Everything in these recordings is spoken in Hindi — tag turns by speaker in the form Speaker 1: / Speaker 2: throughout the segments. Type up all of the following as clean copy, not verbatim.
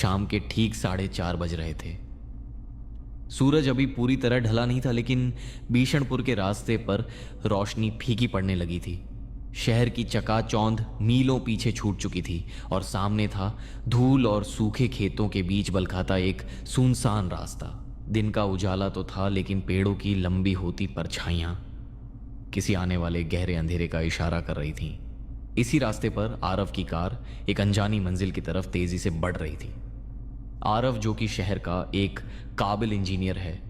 Speaker 1: शाम के ठीक 4:30 बज रहे थे। सूरज अभी पूरी तरह ढला नहीं था, लेकिन भीषणपुर के रास्ते पर रोशनी फीकी पड़ने लगी थी। शहर की चकाचौंध मीलों पीछे छूट चुकी थी और सामने था धूल और सूखे खेतों के बीच बलखाता एक सुनसान रास्ता। दिन का उजाला तो था, लेकिन पेड़ों की लंबी होती परछाइयां किसी आने वाले गहरे अंधेरे का इशारा कर रही थीं। इसी रास्ते पर आरव की कार एक अनजानी मंजिल की तरफ तेजी से बढ़ रही थी। आरव, जो कि शहर का एक काबिल इंजीनियर है,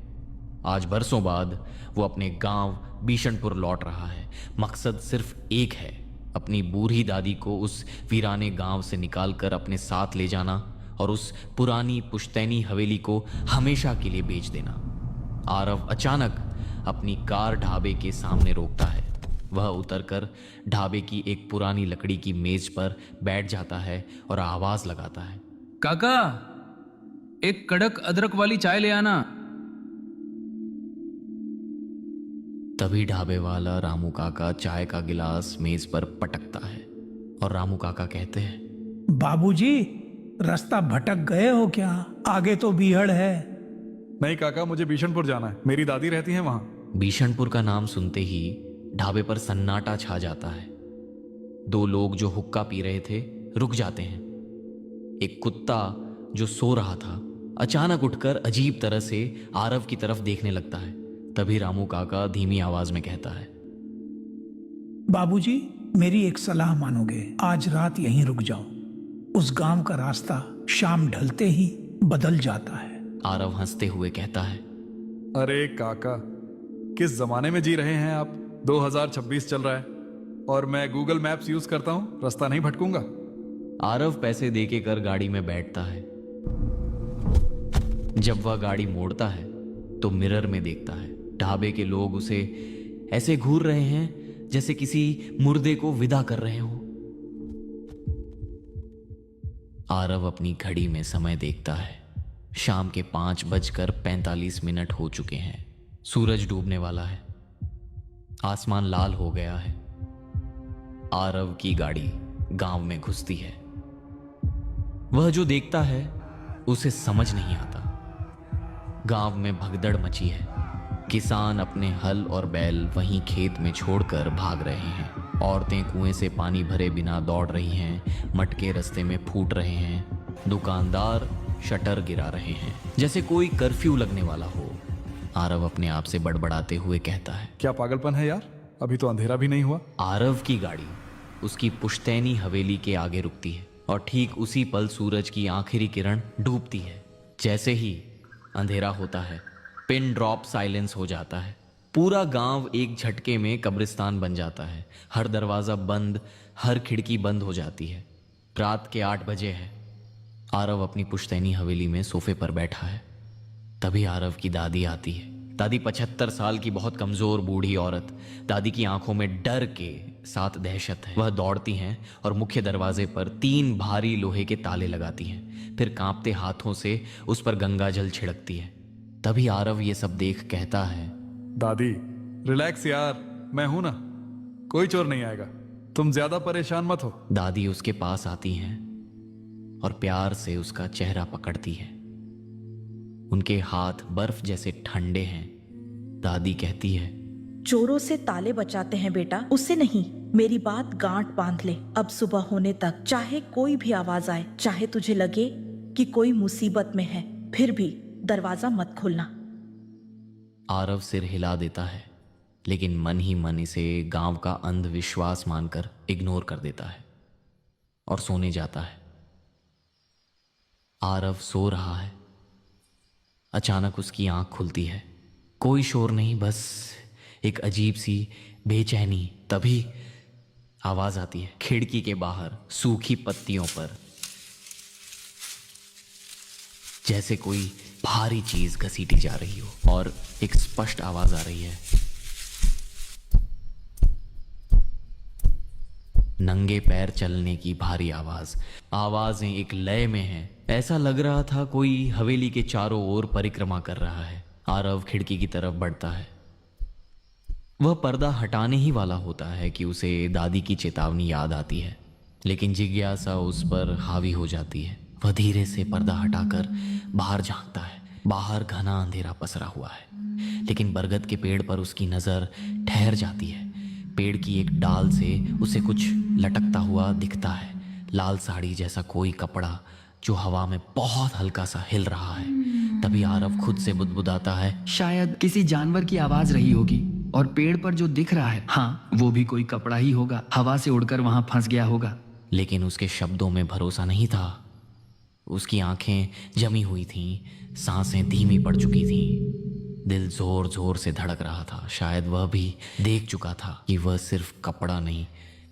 Speaker 1: आज बरसों बाद वो अपने गांव भीषणपुर लौट रहा है। मकसद सिर्फ एक है, अपनी बूढ़ी दादी को उस वीराने गांव से निकालकर अपने साथ ले जाना और उस पुरानी पुश्तैनी हवेली को हमेशा के लिए बेच देना। आरव अचानक अपनी कार ढाबे के सामने रोकता है। वह उतरकर ढाबे की एक पुरानी लकड़ी की मेज पर बैठ जाता है और आवाज लगाता है,
Speaker 2: काका, एक कड़क अदरक वाली चाय ले आना।
Speaker 1: तभी ढाबे वाला रामू काका चाय का गिलास मेज पर पटकता है और रामू काका कहते हैं,
Speaker 3: बाबूजी, रास्ता भटक गए हो क्या? आगे तो बीहड़ है।
Speaker 4: नहीं काका, मुझे भीषणपुर जाना है, मेरी दादी रहती है वहां।
Speaker 1: भीषणपुर का नाम सुनते ही ढाबे पर सन्नाटा छा जाता है। दो लोग जो हुक्का पी रहे थे रुक जाते हैं। एक कुत्ता जो सो रहा था अचानक उठकर अजीब तरह से आरव की तरफ देखने लगता है। तभी रामू काका धीमी आवाज में कहता है,
Speaker 3: बाबूजी, मेरी एक सलाह मानोगे? आज रात यहीं रुक जाओ। उस गांव का रास्ता शाम ढलते ही बदल जाता है।
Speaker 1: आरव हंसते हुए कहता है,
Speaker 4: अरे काका, किस जमाने में जी रहे हैं आप? 2026 चल रहा है और मैं गूगल मैप्स यूज करता हूं, रास्ता नहीं भटकूंगा।
Speaker 1: आरव पैसे देके कर गाड़ी में बैठता है। जब वह गाड़ी मोड़ता है तो मिरर में देखता है ढाबे के लोग उसे ऐसे घूर रहे हैं जैसे किसी मुर्दे को विदा कर रहे हो। आरव अपनी घड़ी में समय देखता है। शाम के 5:45 हो चुके हैं। सूरज डूबने वाला है। आसमान लाल हो गया है। आरव की गाड़ी गांव में घुसती है। वह जो देखता है उसे समझ नहीं आता। गांव में भगदड़ मची है। किसान अपने हल और बैल वहीं खेत में छोड़कर भाग रहे हैं। औरतें कुएं से पानी भरे बिना दौड़ रही हैं। मटके रास्ते में फूट रहे हैं। दुकानदार शटर गिरा रहे हैं जैसे कोई कर्फ्यू लगने वाला हो। आरव अपने आप से बड़बड़ाते हुए कहता है,
Speaker 4: क्या पागलपन है यार, अभी तो अंधेरा भी नहीं हुआ।
Speaker 1: आरव की गाड़ी उसकी पुश्तैनी हवेली के आगे रुकती है और ठीक उसी पल सूरज की आखिरी किरण डूबती है। जैसे ही अंधेरा होता है, पिन ड्रॉप साइलेंस हो जाता है। पूरा गांव एक झटके में कब्रिस्तान बन जाता है। हर दरवाजा बंद, हर खिड़की बंद हो जाती है। रात के 8 बजे है। आरव अपनी पुश्तैनी हवेली में सोफे पर बैठा है। तभी आरव की दादी आती है। दादी 75 साल की बहुत कमजोर बूढ़ी औरत। दादी की आंखों में डर के साथ दहशत है। वह दौड़ती हैं और मुख्य दरवाजे पर 3 भारी लोहे के ताले लगाती हैं। फिर कांपते हाथों से उस पर गंगा जल छिड़कती है। तभी आरव ये सब देख कहता है,
Speaker 4: दादी रिलैक्स यार, मैं हूं ना, कोई चोर नहीं आएगा, तुम ज्यादा परेशान मत हो।
Speaker 1: दादी उसके पास आती हैं और प्यार से उसका चेहरा पकड़ती है। उनके हाथ बर्फ जैसे ठंडे हैं। दादी कहती है,
Speaker 5: चोरों से ताले बचाते हैं बेटा, उससे नहीं। मेरी बात गांठ बांध ले। अब सुबह होने तक चाहे कोई भी आवाज आए, चाहे तुझे लगे कि कोई मुसीबत में है, फिर भी दरवाजा मत खोलना।
Speaker 1: आरव सिर हिला देता है, लेकिन मन ही मन इसे गांव का अंधविश्वास मानकर इग्नोर कर देता है और सोने जाता है। आरव सो रहा है। अचानक उसकी आंख खुलती है। कोई शोर नहीं, बस एक अजीब सी बेचैनी। तभी आवाज आती है। खिड़की के बाहर सूखी पत्तियों पर जैसे कोई भारी चीज घसीटी जा रही हो और एक स्पष्ट आवाज आ रही है, नंगे पैर चलने की भारी आवाज। आवाजें एक लय में हैं। ऐसा लग रहा था कोई हवेली के चारों ओर परिक्रमा कर रहा है। आरव खिड़की की तरफ बढ़ता है। वह पर्दा हटाने ही वाला होता है कि उसे दादी की चेतावनी याद आती है, लेकिन जिज्ञासा उस पर हावी हो जाती है। वह धीरे से पर्दा हटाकर बाहर झांकता है। बाहर घना अंधेरा पसरा हुआ है, लेकिन बरगद के पेड़ पर उसकी नजर ठहर जाती है। पेड़ की एक डाल से उसे कुछ लटकता हुआ दिखता है, लाल साड़ी जैसा कोई कपड़ा जो हवा में बहुत हल्का सा हिल रहा है। तभी आरव खुद से बुदबुदाता है,
Speaker 6: शायद किसी जानवर की आवाज रही होगी। और पेड़ पर जो दिख रहा है, हाँ, वो भी कोई कपड़ा ही होगा, हवा से उड़कर वहां फंस गया होगा।
Speaker 1: लेकिन उसके शब्दों में भरोसा नहीं था। उसकी आंखें जमी हुई थीं, सांसें धीमी पड़ चुकी थीं, दिल जोर जोर से धड़क रहा था। शायद वह भी देख चुका था कि वह सिर्फ कपड़ा नहीं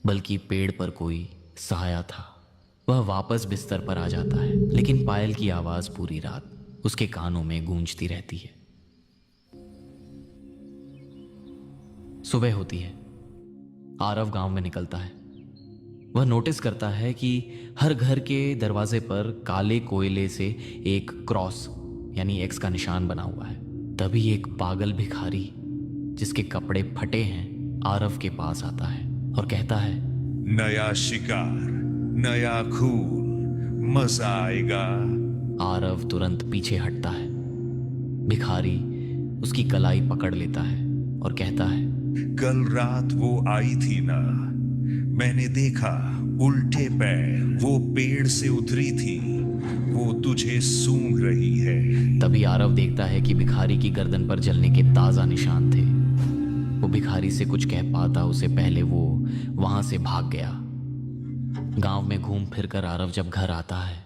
Speaker 1: बल्कि पेड़ पर कोई साया था। वह वापस बिस्तर पर आ जाता है, लेकिन पायल की आवाज पूरी रात उसके कानों में गूंजती रहती है। सुबह होती है। आरव गांव में निकलता है। वह नोटिस करता है कि हर घर के दरवाजे पर काले कोयले से एक क्रॉस यानी एक्स का निशान बना हुआ है। तभी एक पागल भिखारी जिसके कपड़े फटे हैं आरव के पास आता है और कहता है,
Speaker 7: नया शिकार, नया खून, मजा आएगा।
Speaker 1: आरव तुरंत पीछे हटता है। भिखारी उसकी कलाई पकड़ लेता है और कहता है,
Speaker 7: कल रात वो आई थी ना, मैंने देखा उल्टे पैर वो पेड़ से उतरी थी, वो तुझे सूंघ रही है।
Speaker 1: तभी आरव देखता है कि भिखारी की गर्दन पर जलने के ताजा निशान थे। वो भिखारी से कुछ कह पाता उससे पहले वो वहां से भाग गया। गांव में घूम फिर कर आरव जब घर आता है,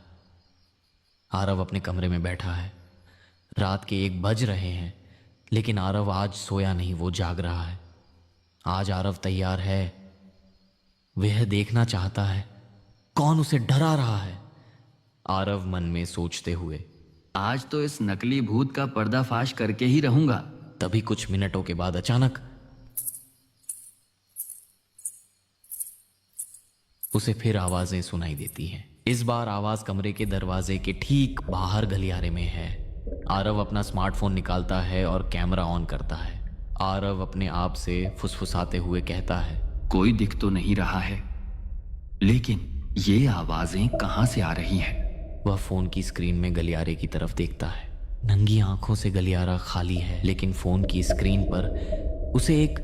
Speaker 1: आरव अपने कमरे में बैठा है। रात के 1 बज रहे हैं, लेकिन आरव आज सोया नहीं, वो जाग रहा है। आज आरव तैयार है। वह देखना चाहता है कौन उसे डरा रहा है। आरव मन में सोचते हुए,
Speaker 6: आज तो इस नकली भूत का पर्दाफाश करके ही रहूंगा।
Speaker 1: तभी कुछ मिनटों के बाद अचानक उसे फिर आवाजें सुनाई देती हैं। इस बार आवाज कमरे के दरवाजे के ठीक बाहर गलियारे में है। आरव अपना स्मार्टफोन निकालता है और कैमरा ऑन करता है। आरव अपने आप से फुसफुसाते हुए कहता है,
Speaker 6: कोई दिख तो नहीं रहा है, लेकिन ये आवाजें कहां से आ रही हैं?
Speaker 1: वह फोन की स्क्रीन में गलियारे की तरफ देखता है। नंगी आंखों से गलियारा खाली है, लेकिन फोन की स्क्रीन पर उसे एक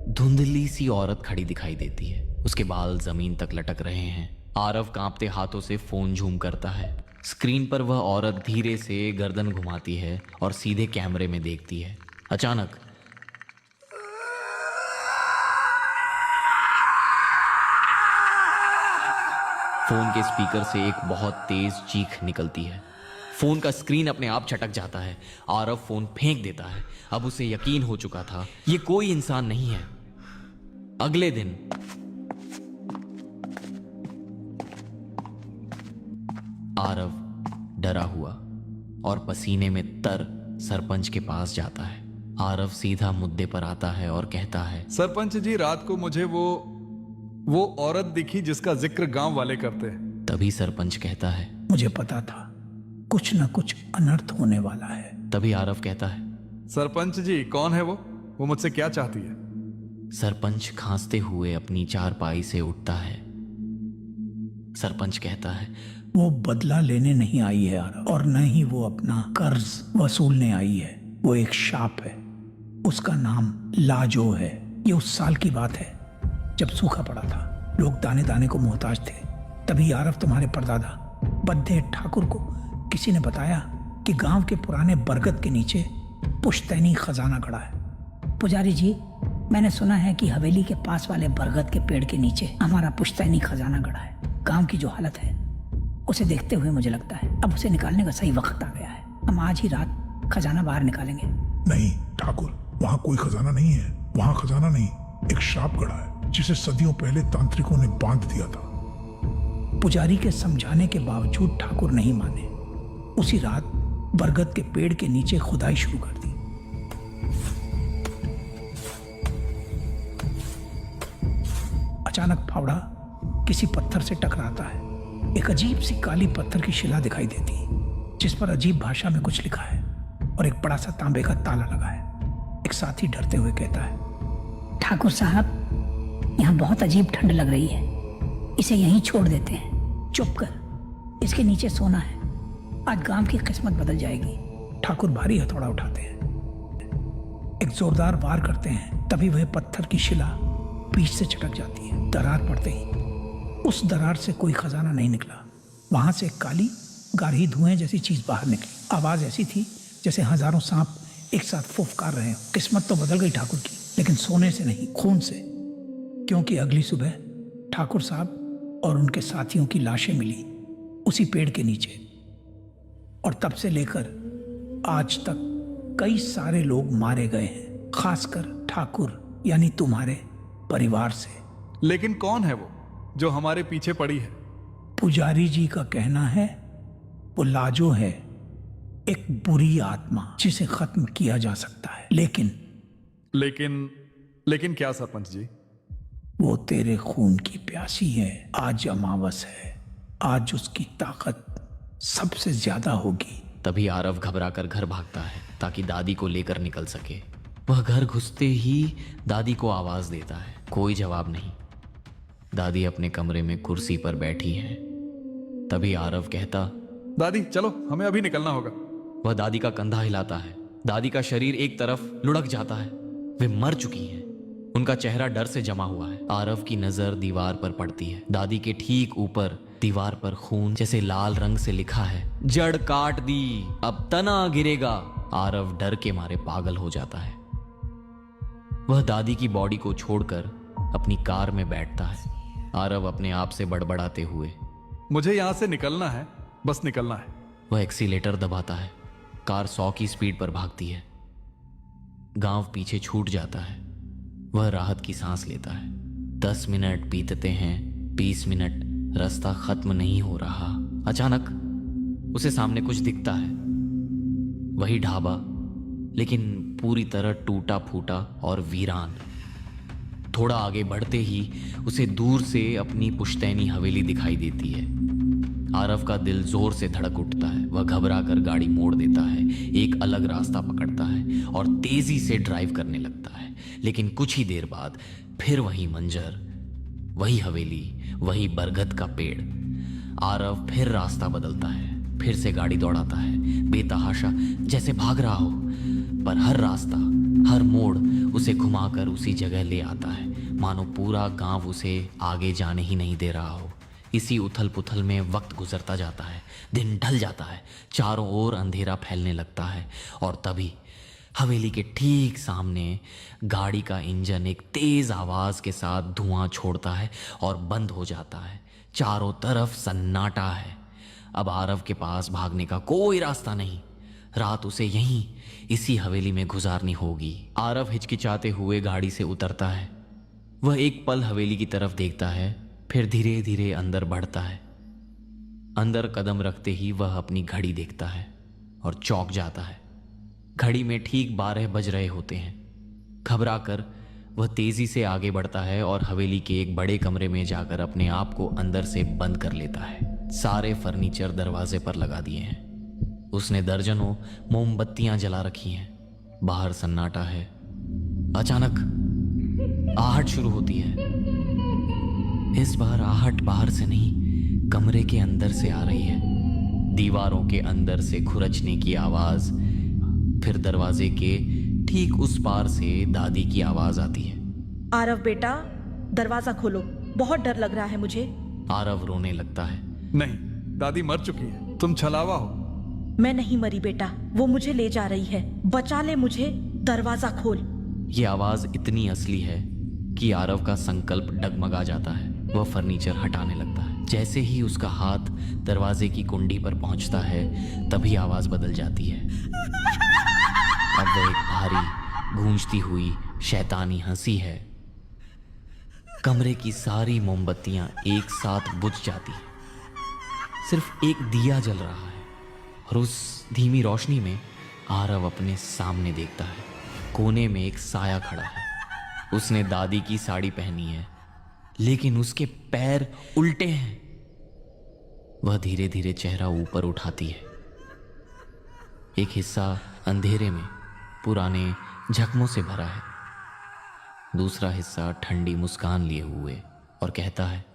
Speaker 1: धुंधली सी औरत खड़ी दिखाई देती है। उसके बाल जमीन तक लटक रहे हैं। आरव कांपते हाथों से फोन झूम करता है। स्क्रीन पर वह औरत धीरे से गर्दन घुमाती है और सीधे कैमरे में देखती है। अचानक फोन के स्पीकर से एक बहुत तेज चीख निकलती है। फोन का स्क्रीन अपने आप छटक जाता है। आरव फोन फेंक देता है। अब उसे यकीन हो चुका था ये कोई इंसान नहीं है। अगले दिन आरव डरा हुआ और पसीने में तर सरपंच के पास जाता है। आरव सीधा मुद्दे पर आता है और कहता है,
Speaker 4: सरपंच जी, रात को मुझे वो औरत दिखी जिसका जिक्र गांव वाले करते हैं।
Speaker 1: तभी सरपंच कहता है,
Speaker 3: मुझे पता था कुछ न कुछ अनर्थ होने वाला है।
Speaker 1: तभी आरव कहता है,
Speaker 4: सरपंच जी, कौन है वो मुझसे क्या चाहती है?
Speaker 1: सरपंच खांसते हुए अपनी चारपाई से उठता है। सरपंच कहता है,
Speaker 3: वो बदला लेने नहीं आई है आरव, और न ही वो अपना कर्ज वसूलने आई है। वो एक शाप है। उसका नाम लाजो है। ये उस साल की बात है जब सूखा पड़ा था, लोग दाने दाने को मोहताज थे। तभी आरव तुम्हारे परदादा बद्दे ठाकुर को किसी ने बताया कि गांव के पुराने बरगद के नीचे पुश्तैनी खजाना गड़ा है।
Speaker 8: पुजारी जी, मैंने सुना है कि हवेली के पास वाले बरगद के पेड़ के नीचे हमारा पुश्तैनी खजाना गड़ा है। गांव की जो हालत है उसे देखते हुए मुझे लगता है अब उसे निकालने का सही वक्त आ गया है। हम आज ही रात खजाना बाहर निकालेंगे।
Speaker 9: नहीं ठाकुर, वहाँ कोई खजाना नहीं है। वहाँ खजाना नहीं, एक शाप गड़ा है जिसे सदियों पहले तांत्रिकों ने बांध दिया था।
Speaker 3: पुजारी के समझाने के बावजूद ठाकुर नहीं माने। उसी रात बरगद के पेड़ के नीचे खुदाई शुरू कर दी। अचानक फावड़ा किसी पत्थर से टकराता है। एक अजीब सी काली पत्थर की शिला दिखाई देती जिस पर अजीब भाषा में कुछ लिखा है और एक बड़ा सा तांबे का ताला लगा है। एक साथी डरते हुए कहता है,
Speaker 8: ठाकुर साहब, यहाँ बहुत अजीब ठंड लग रही है, इसे यहीं छोड़ देते हैं। चुप कर, इसके नीचे सोना है। आज गांव की किस्मत बदल जाएगी।
Speaker 3: ठाकुर भारी हथौड़ा उठाते हैं, एक जोरदार वार करते हैं, तभी वह पत्थर की शिला बीच से चटक जाती है। दरार पड़ते ही उस दरार से कोई खजाना नहीं निकला। वहां से एक काली गाढ़ी धुएं जैसी चीज बाहर निकली। आवाज ऐसी थी जैसे हजारों सांप एक साथ फुफकार रहे हो। किस्मत तो बदल गई ठाकुर की, लेकिन सोने से नहीं, खून से। क्योंकि अगली सुबह ठाकुर साहब और उनके साथियों की लाशें मिली उसी पेड़ के नीचे। और तब से लेकर आज तक कई सारे लोग मारे गए हैं, खासकर ठाकुर यानी तुम्हारे परिवार से।
Speaker 4: लेकिन कौन है वो जो हमारे पीछे पड़ी है?
Speaker 3: पुजारी जी का कहना है वो लाजो है, एक बुरी आत्मा जिसे खत्म किया जा सकता है।
Speaker 4: लेकिन क्या सरपंच जी?
Speaker 3: वो तेरे खून की प्यासी है। आज अमावस है, आज उसकी ताकत सबसे ज्यादा होगी।
Speaker 1: तभी आरव घबराकर घर भागता है ताकि दादी को लेकर निकल सके। वह घर घुसते ही दादी को आवाज देता है, कोई जवाब नहीं। दादी अपने कमरे में कुर्सी पर बैठी है। तभी आरव कहता,
Speaker 4: दादी चलो, हमें अभी निकलना होगा।
Speaker 1: वह दादी का कंधा हिलाता है। दादी का शरीर एक तरफ लुढ़क जाता है। वे मर चुकी हैं। उनका चेहरा डर से जमा हुआ है। आरव की नजर दीवार पर पड़ती है। दादी के ठीक ऊपर दीवार पर खून जैसे लाल रंग से लिखा है, जड़ काट दी, अब तना गिरेगा। आरव डर के मारे पागल हो जाता है। वह दादी की बॉडी को छोड़कर अपनी कार में बैठता है। आरव अपने आप से बड़बड़ाते हुए,
Speaker 4: मुझे यहां से निकलना है, बस निकलना है।
Speaker 1: वह एक्सीलेटर दबाता है। कार 100 की स्पीड पर भागती है। गांव पीछे छूट जाता है। वह राहत की सांस लेता है। 10 मिनट बीतते हैं, 20 मिनट, रास्ता खत्म नहीं हो रहा। अचानक उसे सामने कुछ दिखता है। वही ढाबा, लेकिन पूरी तरह टूटा फूटा और वीरान। थोड़ा आगे बढ़ते ही उसे दूर से अपनी पुश्तैनी हवेली दिखाई देती है। आरव का दिल जोर से धड़क उठता है। वह घबरा कर गाड़ी मोड़ देता है, एक अलग रास्ता पकड़ता है और तेजी से ड्राइव करने लगता है। लेकिन कुछ ही देर बाद फिर वही मंजर, वही हवेली, वही बरगद का पेड़। आरव फिर रास्ता बदलता है, फिर से गाड़ी दौड़ाता है, बेतहाशा जैसे भाग रहा हो। पर हर रास्ता, हर मोड़ उसे घुमाकर उसी जगह ले आता है, मानो पूरा गांव उसे आगे जाने ही नहीं दे रहा हो। इसी उथल पुथल में वक्त गुजरता जाता है। दिन ढल जाता है, चारों ओर अंधेरा फैलने लगता है। और तभी हवेली के ठीक सामने गाड़ी का इंजन एक तेज आवाज के साथ धुआं छोड़ता है और बंद हो जाता है। चारों तरफ सन्नाटा है। अब आरव के पास भागने का कोई रास्ता नहीं। रात उसे यहीं इसी हवेली में गुजारनी होगी। आरव हिचकिचाते हुए गाड़ी से उतरता है। वह एक पल हवेली की तरफ देखता है, फिर धीरे धीरे अंदर बढ़ता है। अंदर कदम रखते ही वह अपनी घड़ी देखता है और चौंक जाता है। घड़ी में ठीक 12 बज रहे होते हैं। घबराकर वह तेजी से आगे बढ़ता है और हवेली के एक बड़े कमरे में जाकर अपने आप को अंदर से बंद कर लेता है। सारे फर्नीचर दरवाजे पर लगा दिए हैं। उसने दर्जनों मोमबत्तियां जला रखी हैं। बाहर सन्नाटा है। अचानक आहट शुरू होती है। इस बार आहट बाहर से नहीं, कमरे के अंदर से आ रही है। दीवारों के अंदर से खुरचने की आवाज, फिर दरवाजे के ठीक उस पार से दादी की आवाज आती है,
Speaker 5: आरव बेटा, दरवाजा खोलो, बहुत डर लग रहा है मुझे।
Speaker 1: आरव रोने लगता है।
Speaker 4: नहीं, दादी मर चुकी है, तुम छलावा हो।
Speaker 5: मैं नहीं मरी बेटा, वो मुझे ले जा रही है, बचा ले मुझे, दरवाजा खोल।
Speaker 1: ये आवाज इतनी असली है कि आरव का संकल्प डगमगा जाता है। वह फर्नीचर हटाने लगता है। जैसे ही उसका हाथ दरवाजे की कुंडी पर पहुंचता है, तभी आवाज बदल जाती है। अब वह एक भारी गूंजती हुई शैतानी हंसी है। कमरे की सारी मोमबत्तियां एक साथ बुझ जाती हैं। सिर्फ एक दिया जल रहा है और उस धीमी रोशनी में आरव अपने सामने देखता है। कोने में एक साया खड़ा है। उसने दादी की साड़ी पहनी है, लेकिन उसके पैर उल्टे हैं। वह धीरे धीरे चेहरा ऊपर उठाती है। एक हिस्सा अंधेरे में पुराने जख्मों से भरा है, दूसरा हिस्सा ठंडी मुस्कान लिए हुए, और कहता है,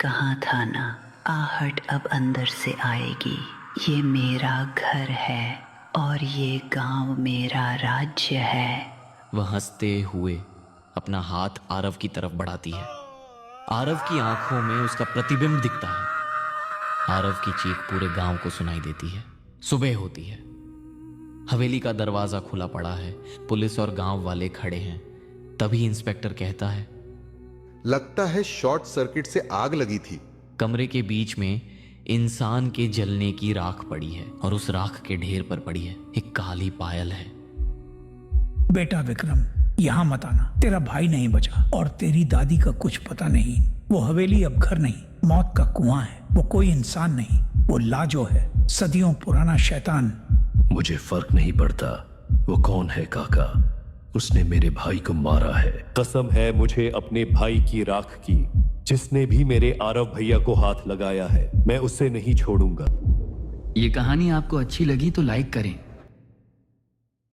Speaker 10: कहाँ था ना, आहट अब अंदर से आएगी। ये मेरा घर है और ये गांव मेरा राज्य है।
Speaker 1: वह हंसते हुए अपना हाथ आरव की तरफ बढ़ाती है। आरव की आंखों में उसका प्रतिबिंब दिखता है। आरव की चीख पूरे गांव को सुनाई देती है। सुबह होती है। हवेली का दरवाजा खुला पड़ा है। पुलिस और गांव वाले खड़े हैं। तभी इंस्पेक्टर कहता है,
Speaker 11: लगता है शॉर्ट सर्किट से आग लगी थी।
Speaker 1: कमरे के बीच में इंसान के जलने की राख पड़ी है और उस राख के ढेर पर पड़ी है एक काली पायल है।
Speaker 3: बेटा विक्रम, यहाँ मत आना। तेरा भाई नहीं बचा और तेरी दादी का कुछ पता नहीं। वो हवेली अब घर नहीं, मौत का कुआं है। वो कोई इंसान नहीं, वो लाजो है, सदियों पुराना शैतान।
Speaker 12: मुझे फर्क नहीं पड़ता वो कौन है काका। उसने मेरे भाई को मारा है। कसम है मुझे अपने भाई की राख की। जिसने भी मेरे आरव भैया को हाथ लगाया है मैं उसे नहीं छोड़ूंगा।
Speaker 6: ये कहानी आपको अच्छी लगी तो लाइक करें